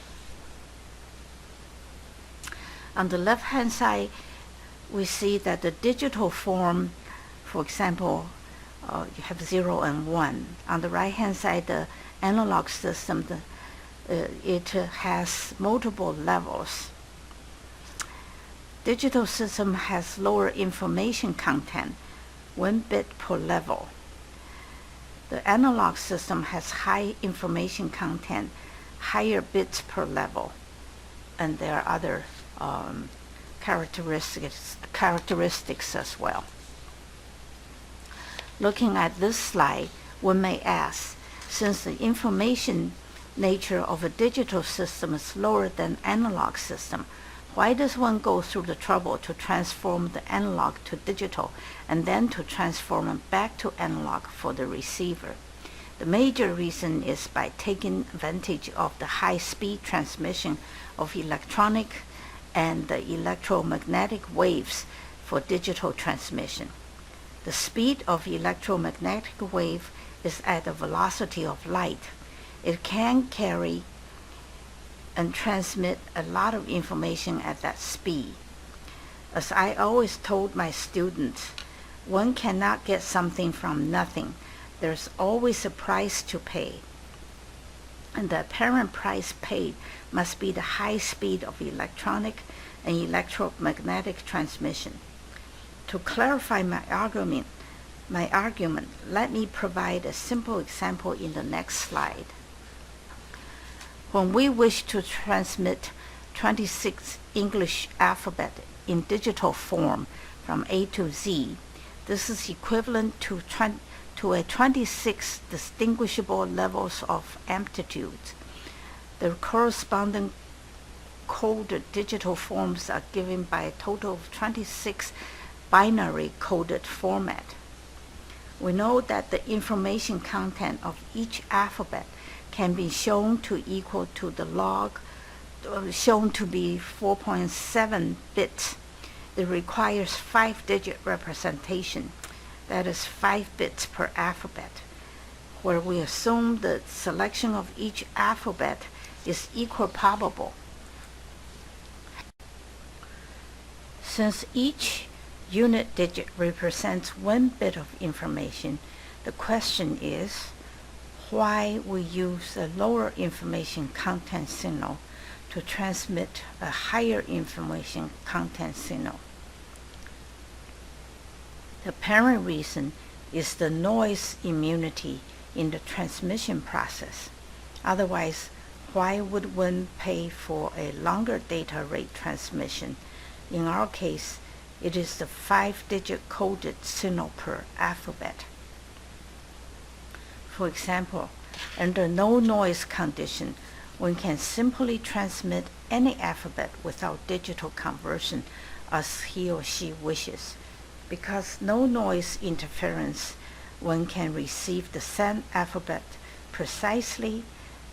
On the left-hand side, we see that the digital form, for example, you have 0 and 1. On the right-hand side, the analog system, it has multiple levels. Digital system has lower information content, 1 bit per level. The analog system has high information content, higher bits per level, and there are other characteristics as well. Looking at this slide, one may ask, since the information nature of a digital system is lower than analog system, why does one go through the trouble to transform the analog to digital and then to transform it back to analog for the receiver? The major reason is by taking advantage of the high-speed transmission of electronic and the electromagnetic waves for digital transmission. The speed of electromagnetic wave is at the velocity of light. It can carry and transmit a lot of information at that speed. As I always told my students, one cannot get something from nothing. There's always a price to pay. And the apparent price paid must be the high speed of electronic and electromagnetic transmission. To clarify my argument, let me provide a simple example in the next slide. When we wish to transmit 26 English alphabet in digital form from A to Z, this is equivalent to a 26 distinguishable levels of amplitude. The corresponding coded digital forms are given by a total of 26 binary coded format. We know that the information content of each alphabet can be shown to equal to the log, shown to be 4.7 bits. It requires 5-digit representation, that is 5 bits per alphabet, where we assume the selection of each alphabet is equal probable. Since each unit digit represents 1 bit of information, the question is why we use a lower information content signal to transmit a higher information content signal. The apparent reason is the noise immunity in the transmission process. Otherwise, why would one pay for a longer data rate transmission? In our case, it is the 5-digit coded signal per alphabet. For example, under no noise condition, one can simply transmit any alphabet without digital conversion as he or she wishes. Because no noise interference, one can receive the same alphabet precisely,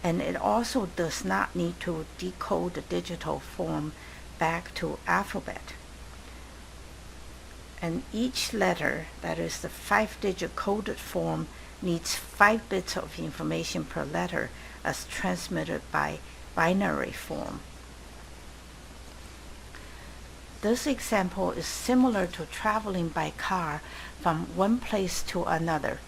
and it also does not need to decode the digital form back to alphabet. And each letter, that is the 5-digit coded form, needs 5 bits of information per letter as transmitted by binary form. This example is similar to traveling by car from one place to another.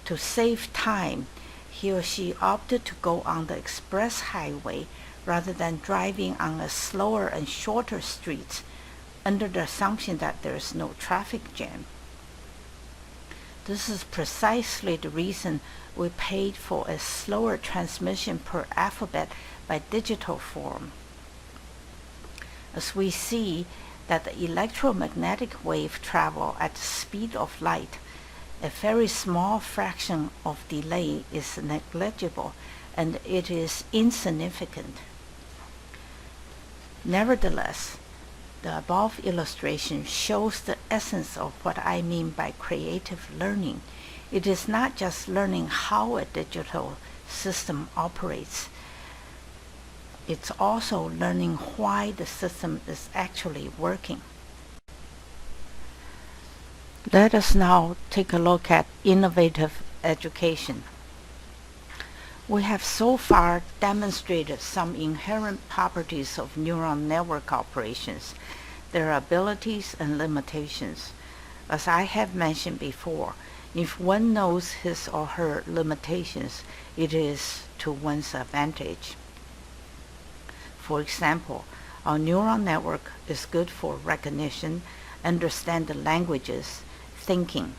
To save time, he or she opted to go on the express highway rather than driving on a slower and shorter street under the assumption that there is no traffic jam. This is precisely the reason we paid for a slower transmission per alphabet by digital form. As we see that the electromagnetic wave travel at the speed of light, a very small fraction of delay is negligible and it is insignificant. Nevertheless, the above illustration shows the essence of what I mean by creative learning. It is not just learning how a digital system operates. It's also learning why the system is actually working. Let us now take a look at innovative education. We have so far demonstrated some inherent properties of neural network operations, their abilities and limitations. As I have mentioned before, If one knows his or her limitations, it is to one's advantage. For example, our neural network is good for recognition, understanding languages, thinking.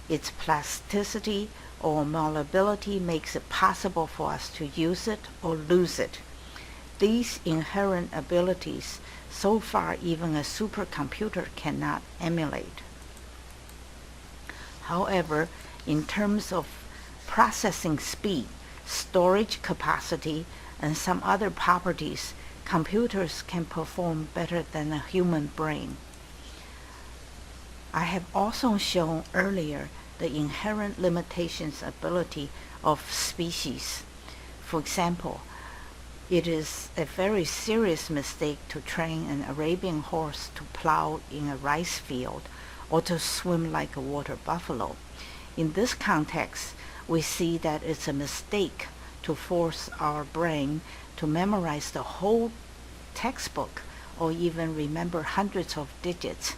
Its plasticity or malleability makes it possible for us to use it or lose it. These inherent abilities, so far even a supercomputer cannot emulate. However, in terms of processing speed, storage capacity, and some other properties, computers can perform better than a human brain. I have also shown earlier the inherent limitations ability of species. For example, it is a very serious mistake to train an Arabian horse to plow in a rice field or to swim like a water buffalo. In this context, we see that it's a mistake to force our brain to memorize the whole textbook or even remember hundreds of digits.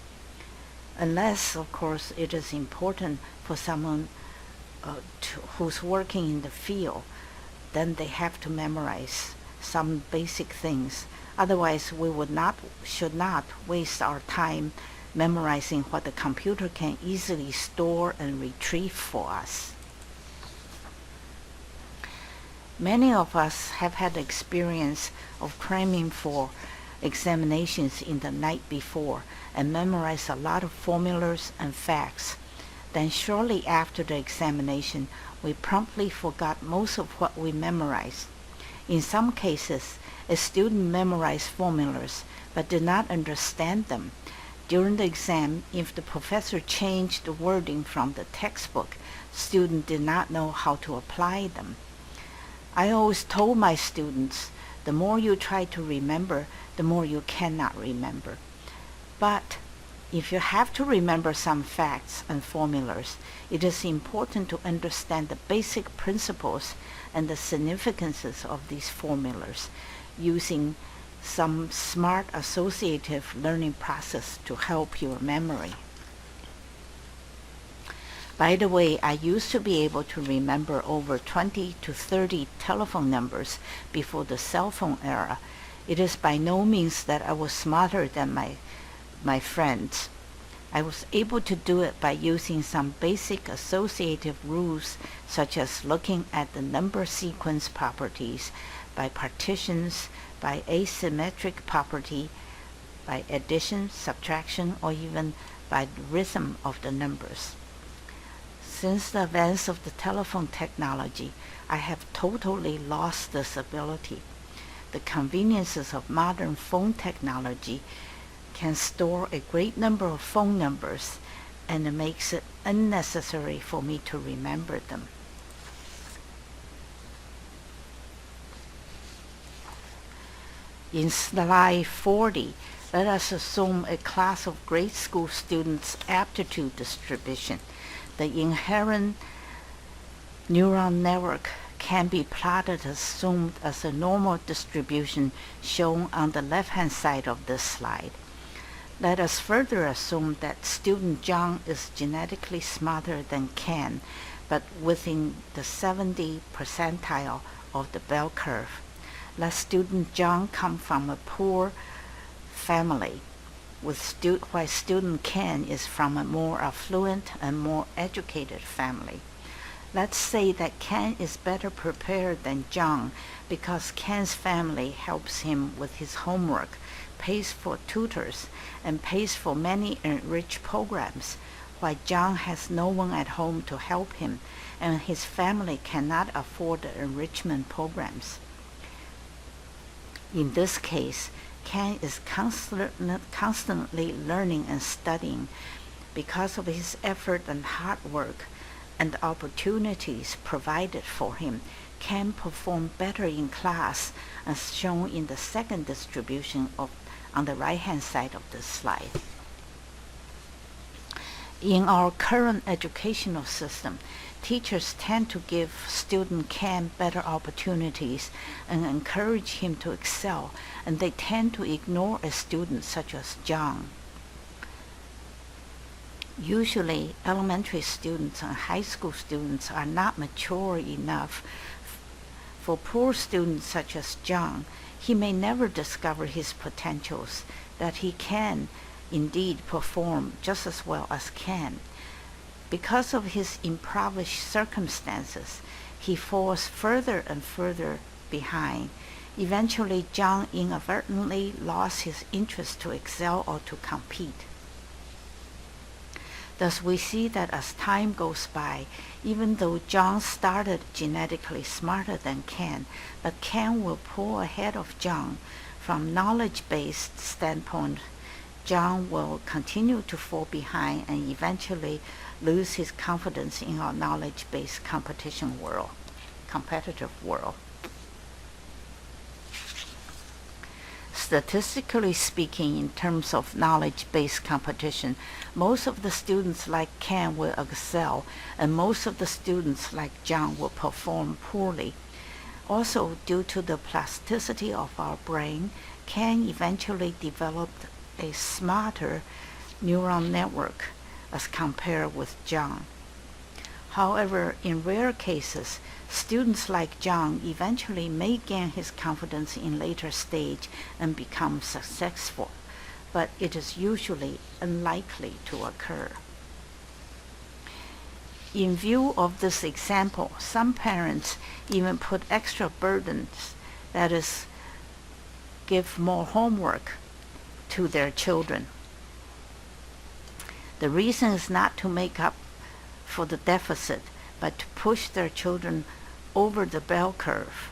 Unless, of course, it is important for someone who's working in the field, then they have to memorize some basic things. Otherwise, we should not waste our time memorizing what the computer can easily store and retrieve for us. Many of us have had the experience of cramming for examinations in the night before and memorize a lot of formulas and facts. Then shortly after the examination, we promptly forgot most of what we memorized. In some cases, a student memorized formulas but did not understand them. During the exam, if the professor changed the wording from the textbook, the student did not know how to apply them. I always told my students, the more you try to remember, the more you cannot remember. But if you have to remember some facts and formulas, it is important to understand the basic principles and the significances of these formulas using some smart associative learning process to help your memory. By the way, I used to be able to remember over 20 to 30 telephone numbers before the cell phone era. It is by no means that I was smarter than my friends. I was able to do it by using some basic associative rules, such as looking at the number sequence properties, by partitions, by asymmetric property, by addition, subtraction, or even by the rhythm of the numbers. Since the advance of the telephone technology, I have totally lost this ability. The conveniences of modern phone technology can store a great number of phone numbers, and it makes it unnecessary for me to remember them. In slide 40, let us assume a class of grade school students' aptitude distribution. The inherent neural network can be plotted assumed as a normal distribution shown on the left-hand side of this slide. Let us further assume that student John is genetically smarter than Ken, but within the 70th percentile of the bell curve. Let student John come from a poor family, while student Ken is from a more affluent and more educated family. Let's say that Ken is better prepared than John because Ken's family helps him with his homework, pays for tutors, and pays for many enriched programs, while John has no one at home to help him, and his family cannot afford the enrichment programs. In this case, Ken is constantly learning and studying. Because of his effort and hard work and the opportunities provided for him, Ken performed better in class, as shown in the second distribution on the right-hand side of this slide. In our current educational system, teachers tend to give student Ken better opportunities and encourage him to excel, and they tend to ignore a student such as John. Usually, elementary students and high school students are not mature enough. For poor students such as John, he may never discover his potentials, that he can indeed perform just as well as Ken. Because of his impoverished circumstances, he falls further and further behind. Eventually, John inadvertently lost his interest to excel or to compete. Thus, we see that as time goes by, even though John started genetically smarter than Ken, but Ken will pull ahead of John. From knowledge-based standpoint, John will continue to fall behind and eventually lose his confidence in our knowledge-based competitive world. Statistically speaking, in terms of knowledge-based competition, most of the students like Ken will excel, and most of the students like John will perform poorly. Also, due to the plasticity of our brain, Ken eventually developed a smarter neural network as compared with John. However, in rare cases, students like John eventually may gain his confidence in later stage and become successful, but it is usually unlikely to occur. In view of this example, some parents even put extra burdens, that is, give more homework to their children. The reason is not to make up for the deficit, but to push their children over the bell curve.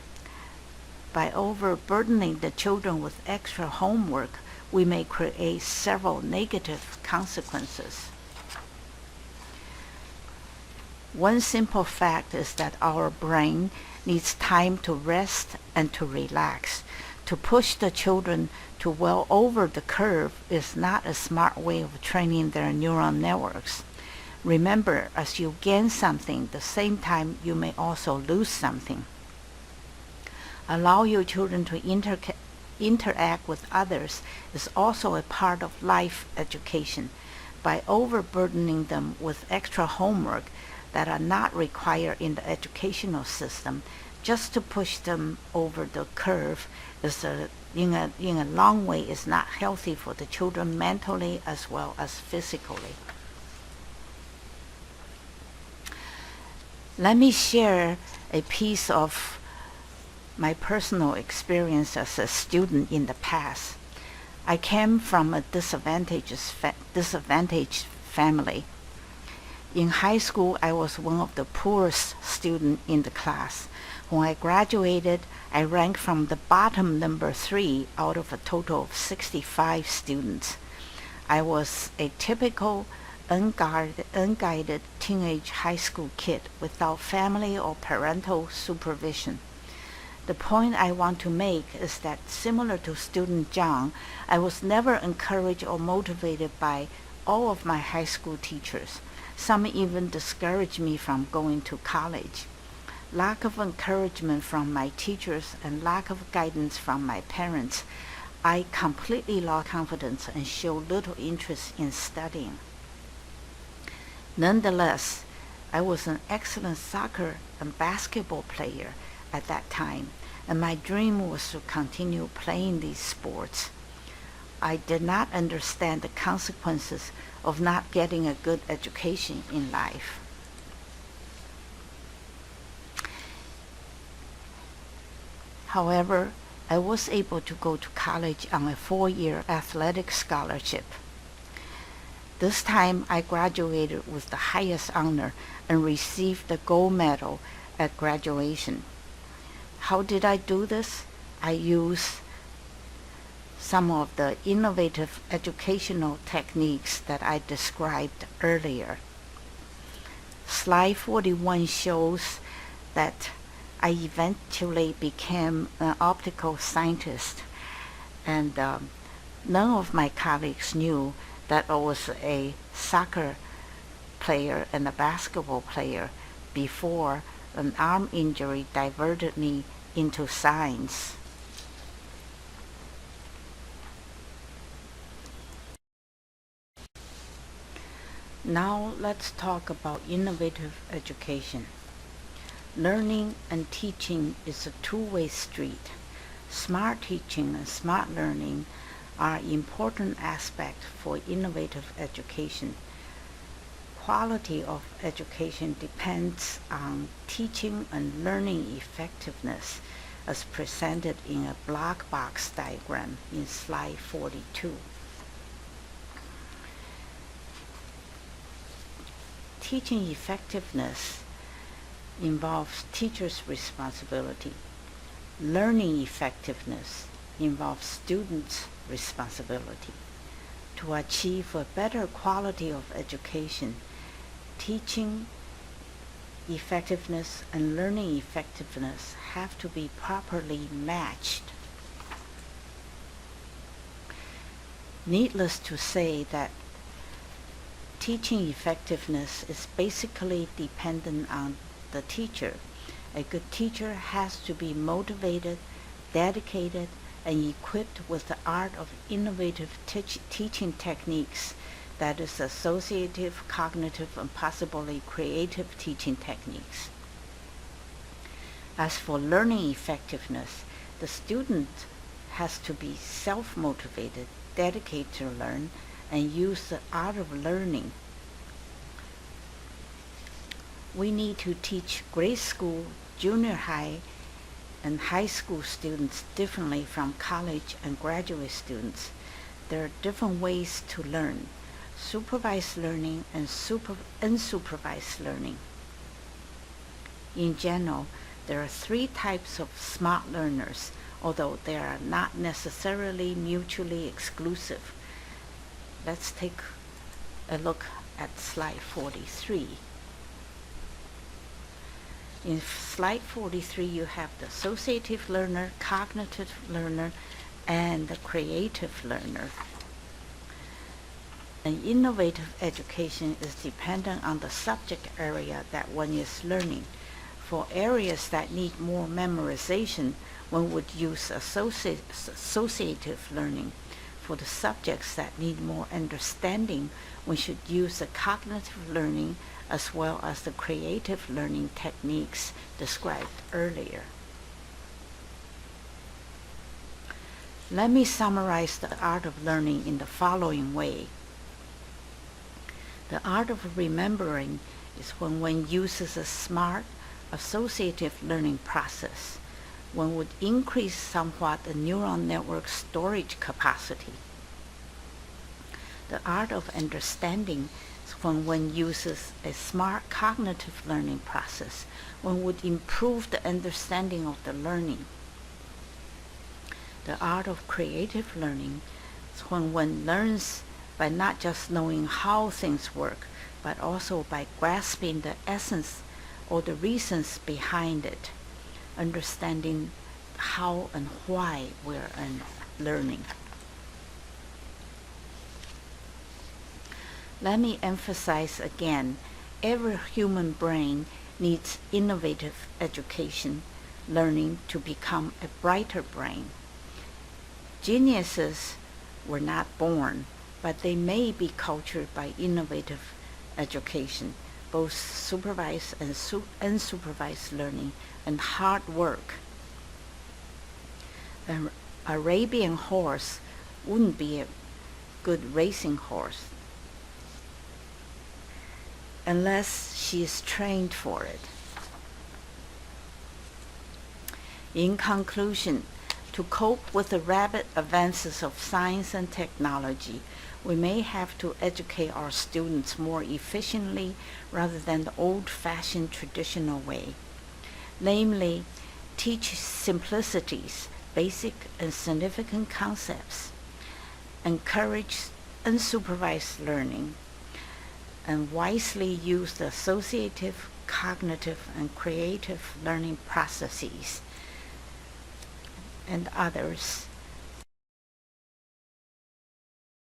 By overburdening the children with extra homework, we may create several negative consequences. One simple fact is that our brain needs time to rest and to relax. To push the children to well over the curve is not a smart way of training their neural networks. Remember, as you gain something, the same time you may also lose something. Allow your children to interact with others is also a part of life education. By overburdening them with extra homework that are not required in the educational system, just to push them over the curve is in a long way is not healthy for the children mentally as well as physically. Let me share a piece of my personal experience as a student in the past. I came from a disadvantaged family. In high school, I was one of the poorest students in the class. When I graduated, I ranked from the bottom number 3 out of a total of 65 students. I was a typical unguided teenage high school kid without family or parental supervision. The point I want to make is that similar to student John, I was never encouraged or motivated by all of my high school teachers. Some even discouraged me from going to college. Lack of encouragement from my teachers and lack of guidance from my parents, I completely lost confidence and showed little interest in studying. Nonetheless, I was an excellent soccer and basketball player at that time, and my dream was to continue playing these sports. I did not understand the consequences of not getting a good education in life. However, I was able to go to college on a 4-year athletic scholarship. This time, I graduated with the highest honor and received the gold medal at graduation. How did I do this? I used some of the innovative educational techniques that I described earlier. Slide 41 shows that I eventually became an optical scientist, and none of my colleagues knew that I was a soccer player and a basketball player before an arm injury diverted me into science. Now let's talk about innovative education. Learning and teaching is a two-way street. Smart teaching and smart learning are important aspects for innovative education. Quality of education depends on teaching and learning effectiveness as presented in a black box diagram in slide 42. Teaching effectiveness involves teachers' responsibility. Learning effectiveness involves students' responsibility. To achieve a better quality of education, teaching effectiveness and learning effectiveness have to be properly matched. Needless to say that teaching effectiveness is basically dependent on the teacher. A good teacher has to be motivated, dedicated, and equipped with the art of innovative teaching techniques, that is, associative, cognitive, and possibly creative teaching techniques. As for learning effectiveness, the student has to be self-motivated, dedicated to learn, and use the art of learning. We need to teach grade school, junior high, and high school students differently from college and graduate students. There are different ways to learn: supervised learning and unsupervised learning. In general, there are three types of smart learners, although they are not necessarily mutually exclusive. Let's take a look at slide 43. In slide 43, you have the associative learner, cognitive learner, and the creative learner. An innovative education is dependent on the subject area that one is learning. For areas that need more memorization, one would use associative learning. For the subjects that need more understanding, we should use the cognitive learning as well as the creative learning techniques described earlier. Let me summarize the art of learning in the following way. The art of remembering is when one uses a smart, associative learning process. One would increase somewhat the neural network storage capacity. The art of understanding is when one uses a smart cognitive learning process. One would improve the understanding of the learning. The art of creative learning is when one learns by not just knowing how things work, but also by grasping the essence or the reasons behind it, understanding how and why we're learning. Let me emphasize again, every human brain needs innovative education, learning to become a brighter brain. Geniuses were not born, but they may be cultured by innovative education, both supervised and unsupervised learning, and hard work. An Arabian horse wouldn't be a good racing horse unless she is trained for it. In conclusion, to cope with the rapid advances of science and technology, we may have to educate our students more efficiently rather than the old-fashioned traditional way. Namely, teach simplicities, basic and significant concepts, encourage unsupervised learning, and wisely use the associative, cognitive, and creative learning processes and others